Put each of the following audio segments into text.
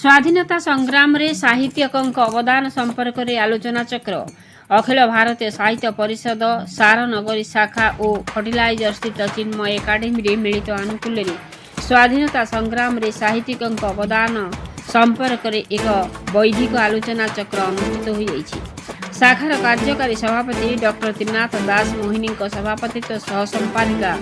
स्वाधीनता संग्राम रे साहित्यकों अवदान संपर्क रे आलोचना चक्र अखिल भारतीय साहित्य परिषद सारनगरी शाखा और फर्टिलाइजर स्थित चिन्मय एकाडेमी रे मिलित आनुकूल्य रे स्वाधीनता संग्राम रे साहित्यिकों अवदान संपर्क रे एक वैधिक आलोचना चक्र अनुष्ठित हो जाइछि। शाखार कार्यकारी सभापति डॉक्टर त्रिनाथ दास मोहिनी सभापतित्व सह संपादिका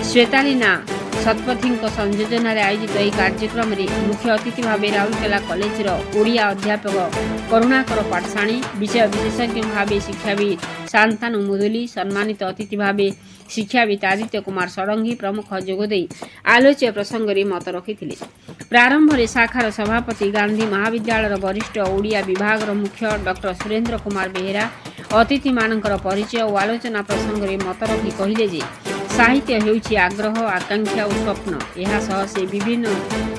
श्वेतालीना शतपथी संयोजन आयोजित यह कार्यक्रम में मुख्य अतिथि भाव राउरकेला कॉलेज ओडिया अध्यापक करुणाकर पाठशाणी विषय विशेषज्ञ भाव शिक्षाविद शांतानु मुदुली सम्मानित अतिथि भाव शिक्षाविद आदित्य कुमार षडंगी प्रमुख जोगदे आलोच्य प्रसंग में मत रखिथिले। प्रारंभ में शाखार सभापति गांधी महाविद्यालय वरिष्ठ ओडिया विभाग मुख्य डॉक्टर सुरेंद्र कुमार बेहेरा अतिथि मानकर परिचय और आलोचना प्रसंग में मत रखी कहले जे साहित्य हेउछि आग्रह आकांक्षा और स्वप्न। यह सह से विभिन्न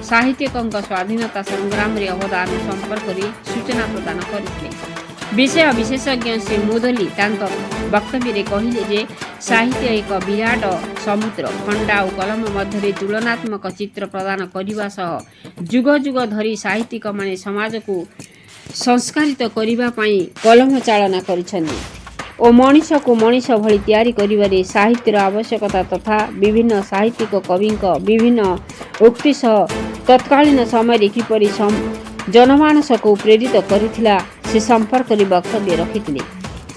साहित्यिकों स्वाधीनता संग्राम रे अवदान संपर्क में सूचना प्रदान करथिले। विषय विशेषज्ञ श्री मुदली वक्तव्य में कहले जे साहित्य एक विराट समुद्र खंडा और कलम मध्य तुलनात्मक चित्र प्रदान करने सह जुग जुग धरी साहित्यिक माने समाज को संस्कारित करने पाई कलम चालना करिछन्ति और मनीष को मनीष भली तैयारी करिबारे साहित्यर आवश्यकता तथा विभिन्न साहित्यिक कवि विभिन्न उक्ति सह तत्कालीन समय किपरि जनमानस को प्रेरित करिथिला से संपर्क में वक्तव्य रखिथिले।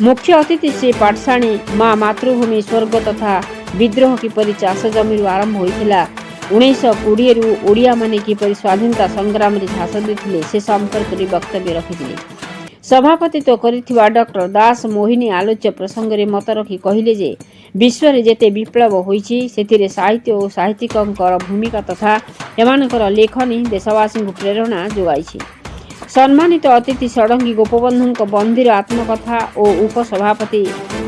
मुख्य अतिथि श्री पाठशाणी माँ मातृभूमि स्वर्ग तथा विद्रोह किपरि चाष जमी आरंभ होइथिला 1920 रु ओडिया माने किपरि स्वाधीनता संग्राम रे झांस देथिले से संपर्क में वक्तव्य रखिथिले। सभापतित्व करिथिबा डॉक्टर दास मोहिनी आलोच्य प्रसंग में मत रखी कहले जे विश्व रे जेते विप्लव होइछि सेतिरे साहित्य और साहित्यिकंकर भूमिका तथा एमानकर लेखनी देशवासी को प्रेरणा जोगाइछि। सम्मानित अतिथि षडंगी गोपबंधु बंदीर आत्मकथा और उपसभापति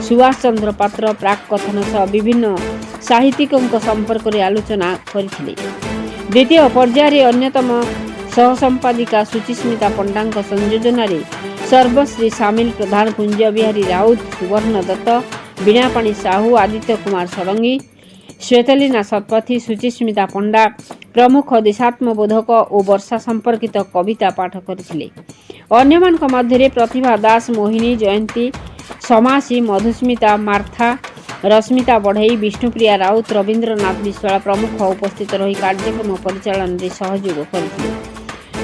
सुभाष चंद्र पात्र प्राक कथन सह विभिन्न साहित्यिकों संपर्क में आलोचना करथिले। द्वितीय पर्यायर अन्यतम सह संपादिका सुचिस्मिता पंडा संयोजन सर्वश्री सामिल प्रधान कुंज बिहारी राउत सुवर्ण दत्त बीणापाणी साहू आदित्य कुमार षडंगी श्वेतलीना शतपथी सुचिस्मिता पंडा प्रमुख देशात्मबोधक और वर्षा संपर्कित कविता पाठ करथिले। अन्यमानक मध्य प्रतिभा दास मोहिनी जयंती समासी मधुस्मिता मार्था रश्मिता बढ़ई विष्णुप्रिया राउत रवींद्रनाथ विश्वाल प्रमुख उपस्थित रही कार्यक्रम परिचालन में सहयोग करथिले।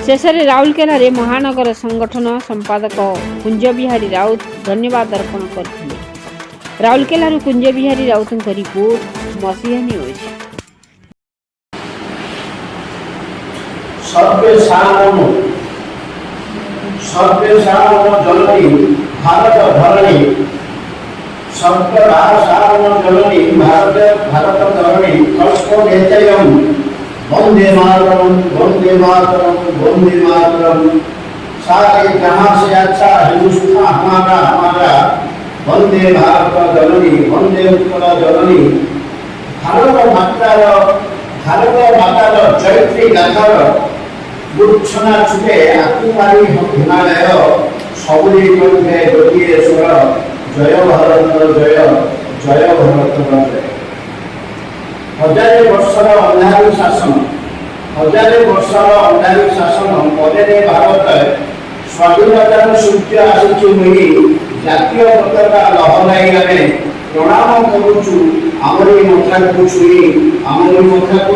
शेष में राउरकेला रे महानगर संगठन संपादक कुंज बिहारी राउत धन्यवाद अर्पण करथिले। राउरकेला कुंज बिहारी राउत रिपोर्ट मसीहा न्यूज। सर्वे जननी भारत धरणी जननी भारत धरणी कल्पो नेतयम् वंदे मातरम वंदे मातरम वंदे मातरम। सारे जहां से अच्छा हिंदुस्तान हमारा वंदे भारत जननी वंदे उत्कल जननी। भारत मातार चैत्री गाथार गुच्छना छुटे आकुमारी हिमालय सबुरी कंठे गोटिए स्वर जय भारत जय जय भारत जय। हजारे वर्षर अंधारी शासन पदे भारत स्वाधीनतार सूर्य आसुची होई जातीय पताका लहराई आमे प्रणाम करूछु आमरी मथा को छुई आमरी मथा को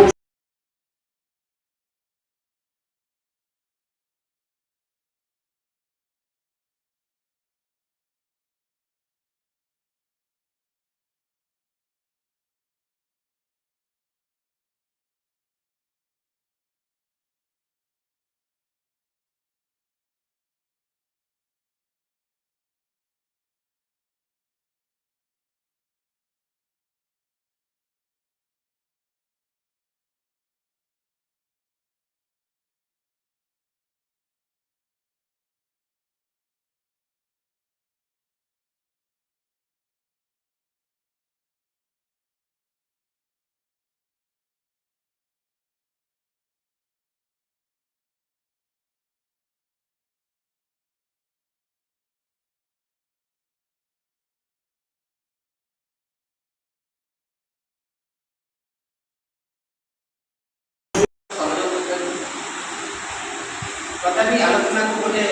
तथापि आलोचना को गोटे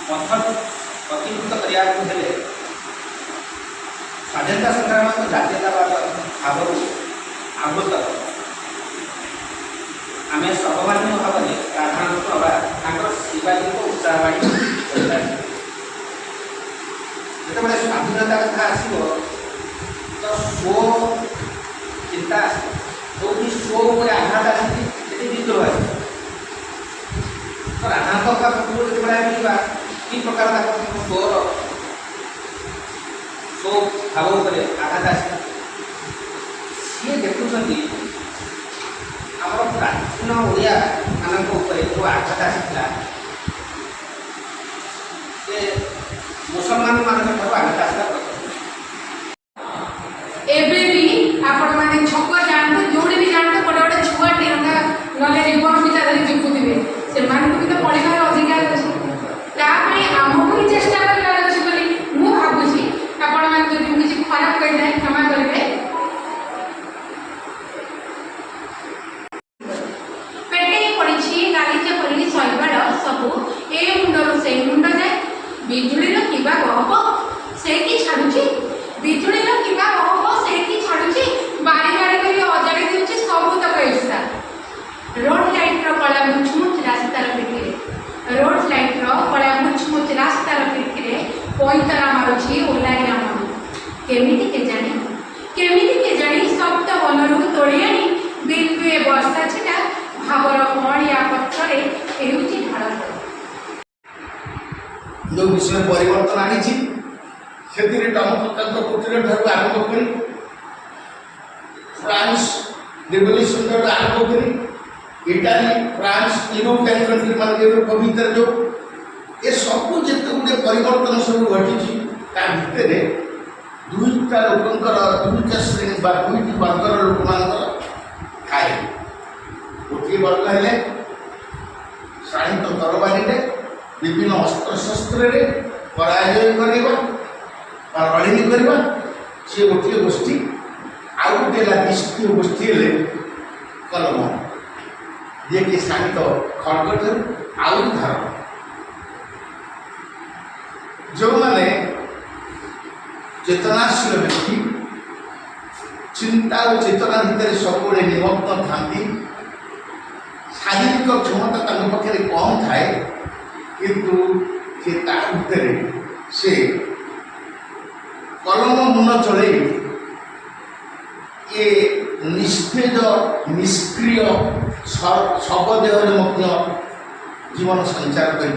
पथ प्रतिभूत करने स्वाधीनता संग्राम तो जातीयतावाद भाव आवृत आम सर्वमान्य भाव में प्राधान्य प्रभा शिवाजी को उत्साहवाणी जिते स्वाधीनता कथा आसो तो स्व चिंता जो स्व आघात आसी विद्रोह आस तो राधानाथ का जो कि प्रकार स्वर स्व भाव आघात आस सी देखुं आम प्राचीन ओडिया मान जो आघात आसाला मुसलमान मान आघात आसला आपण माने छक जानते जोड़ी भी जानते बड़े बड़े छुआ टिरंगा नले रिबन भी तादरी जिकुथिबे से मान को तो पढ़िबार अधिकार अछि ता पई हमहु भी चेष्टा करला अछि बोली मु भाबुछि आपण मान जदि किछि खराब कहि जाय क्षमा करबे पेटे पड़िछि गाली जे परि सैबाड़ सब ए मुंडरो से मुंड जाय बिजुली रो किबा गहब से की छाडुछि बिजुली रो किबा गहब से की छाडुछि बारी बारी करी अजाड़ी दिउछि सब तक ऐसा रोड लाइट रो कला मुचमुच रास्ता रो पिठिरे रोड लाइट रो कला मुचमुच रास्ता रो पिठिरे कोइतरा मारुछि ओलाई राम केमिति के जानी सप्त वनरु तोड़ी आनी बिलुए वर्षा छिटा भावर कणिया पत्थरे हेउछि ढाल जो विषय परिवर्तन आनी से टमकचंद्र कुटीर ठार आरंभ कर फ्रांस रिवोल्यूशन आरंभ कर इटाली फ्रांस यूरोपियन कंट्री मान भीतर जो ये सब जिते गोटे परिवर्तन सब घटी भितर दुईटा लोकंर दुईटा श्रेणी दुईटी वर्गर लोक मान थाए गोटे वर्ग है शाणित तरबारी विभिन्न अस्त्र शस्त्र पराजय करवा रणनी करवा सी गोटे गोष्ठी आउ गोटे द्वितीय गोष्ठी है कलम जे कि शाणित खड़ग आउ धार जो मैंने चेतनाशील व्यक्ति चिंता और चेतना भितर सब निमग्न था शारीरिक क्षमता पाखे कम थाए किंतु से कलम मुन चले ये निस्तेज निष्क्रिय शवदेह जीवन संचार कर